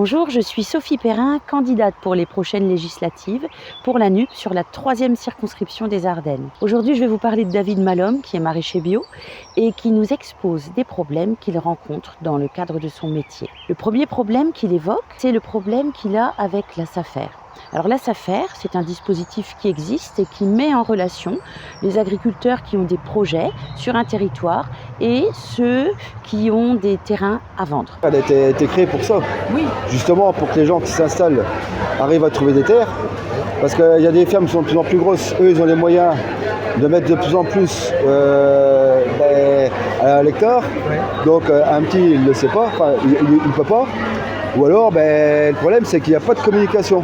Bonjour, je suis Sophie Perrin, candidate pour les prochaines législatives pour la NUP sur la 3e circonscription des Ardennes. Aujourd'hui, je vais vous parler de David Malhomme, qui est maraîcher bio et qui nous expose des problèmes qu'il rencontre dans le cadre de son métier. Le premier problème qu'il évoque, c'est le problème qu'il a avec la SAFER. Alors la SAFER, c'est un dispositif qui existe et qui met en relation les agriculteurs qui ont des projets sur un territoire et ceux qui ont des terrains à vendre. Elle a été créée pour ça, Oui. justement pour que les gens qui s'installent arrivent à trouver des terres. Parce qu'il y a des fermes qui sont de plus en plus grosses, eux ils ont les moyens de mettre de plus en plus à l'hectare. Donc un petit il ne le sait pas, enfin, il ne peut pas. Ou alors le problème c'est qu'il n'y a pas de communication.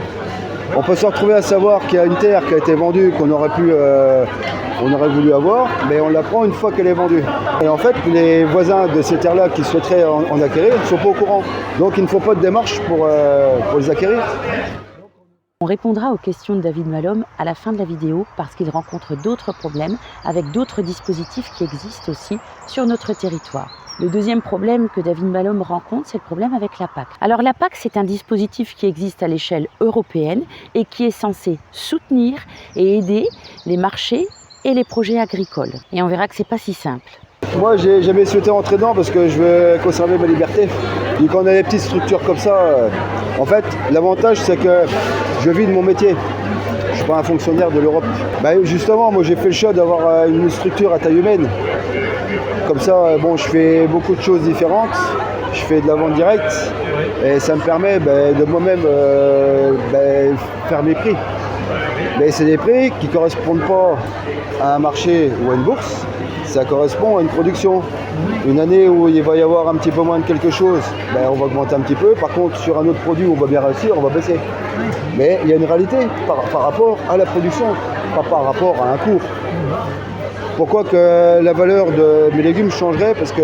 On peut se retrouver à savoir qu'il y a une terre qui a été vendue, qu'on aurait voulu avoir, mais on la prend une fois qu'elle est vendue. Et en fait, les voisins de ces terres-là qui souhaiteraient en acquérir ne sont pas au courant. Donc il ne faut pas de démarche pour les acquérir. On répondra aux questions de David Malhomme à la fin de la vidéo parce qu'il rencontre d'autres problèmes avec d'autres dispositifs qui existent aussi sur notre territoire. Le deuxième problème que David Malhomme rencontre, c'est le problème avec la PAC. Alors la PAC, c'est un dispositif qui existe à l'échelle européenne et qui est censé soutenir et aider les marchés et les projets agricoles. Et on verra que c'est pas si simple. Moi, j'ai jamais souhaité rentrer dedans parce que je veux conserver ma liberté. Et quand on a des petites structures comme ça, en fait, l'avantage, c'est que je vis de mon métier. Je ne suis pas un fonctionnaire de l'Europe. Justement, moi, j'ai fait le choix d'avoir une structure à taille humaine. Comme ça, je fais beaucoup de choses différentes. Je fais de la vente directe et ça me permet de moi-même faire mes prix. Mais c'est des prix qui ne correspondent pas à un marché ou à une bourse. Ça correspond à une production. Une année où il va y avoir un petit peu moins de quelque chose, on va augmenter un petit peu. Par contre, sur un autre produit où on va bien réussir, on va baisser. Mais il y a une réalité par rapport à la production, pas par rapport à un cours. Pourquoi que la valeur de mes légumes changerait parce qu'il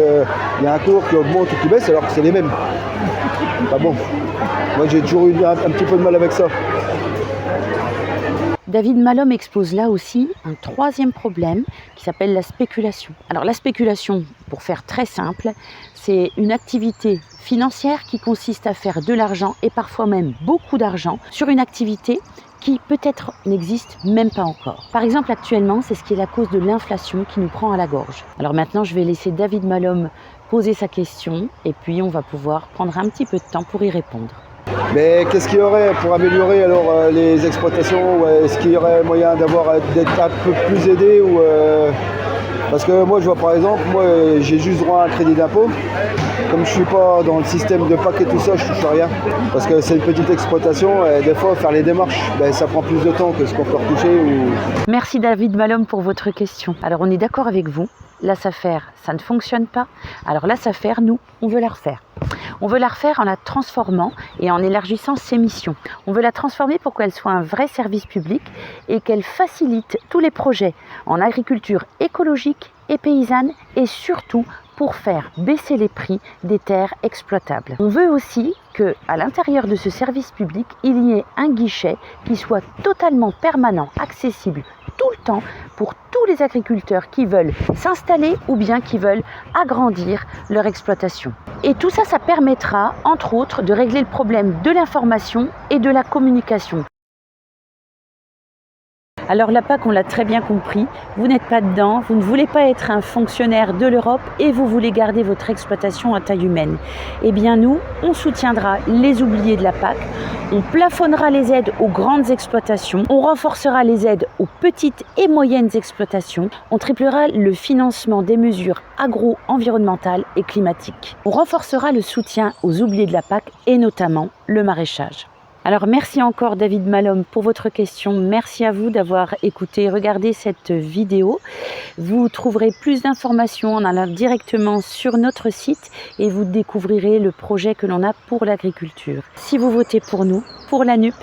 y a un cours qui augmente ou qui baisse alors que c'est les mêmes? Bon. Moi j'ai toujours eu un petit peu de mal avec ça. David Malhomme expose là aussi un troisième problème qui s'appelle la spéculation. Alors la spéculation, pour faire très simple, c'est une activité financière qui consiste à faire de l'argent et parfois même beaucoup d'argent sur une activité qui peut-être n'existe même pas encore. Par exemple, actuellement, c'est ce qui est la cause de l'inflation qui nous prend à la gorge. Alors maintenant, je vais laisser David Malhomme poser sa question et puis on va pouvoir prendre un petit peu de temps pour y répondre. Mais qu'est-ce qu'il y aurait pour améliorer alors les exploitations? Est-ce qu'il y aurait moyen d'être un peu plus aidé Parce que moi, je vois par exemple, j'ai juste droit à un crédit d'impôt. Comme je ne suis pas dans le système de PAC et tout ça, je ne touche rien. Parce que c'est une petite exploitation et des fois, faire les démarches, ça prend plus de temps que ce qu'on peut retoucher. Merci David Malhomme pour votre question. Alors on est d'accord avec vous, la SAFER, ça ne fonctionne pas. Alors la SAFER, nous, on veut la refaire. On veut la refaire en la transformant et en élargissant ses missions. On veut la transformer pour qu'elle soit un vrai service public et qu'elle facilite tous les projets en agriculture écologique et paysanne et surtout pour faire baisser les prix des terres exploitables. On veut aussi qu'à l'intérieur de ce service public, il y ait un guichet qui soit totalement permanent, accessible tout le temps pour tous les agriculteurs qui veulent s'installer ou bien qui veulent agrandir leur exploitation. Et tout ça, ça permettra, entre autres, de régler le problème de l'information et de la communication. Alors la PAC, on l'a très bien compris, vous n'êtes pas dedans, vous ne voulez pas être un fonctionnaire de l'Europe et vous voulez garder votre exploitation à taille humaine. Eh bien nous, on soutiendra les oubliés de la PAC, on plafonnera les aides aux grandes exploitations, on renforcera les aides aux petites et moyennes exploitations, on triplera le financement des mesures agro-environnementales et climatiques. On renforcera le soutien aux oubliés de la PAC et notamment le maraîchage. Alors merci encore David Malhomme pour votre question, merci à vous d'avoir écouté et regardé cette vidéo. Vous trouverez plus d'informations en allant directement sur notre site et vous découvrirez le projet que l'on a pour l'agriculture. Si vous votez pour nous, pour la NUP,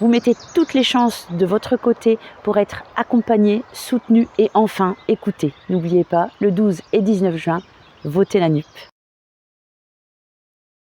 vous mettez toutes les chances de votre côté pour être accompagné, soutenu et enfin écouté. N'oubliez pas, le 12 et 19 juin, votez la NUP.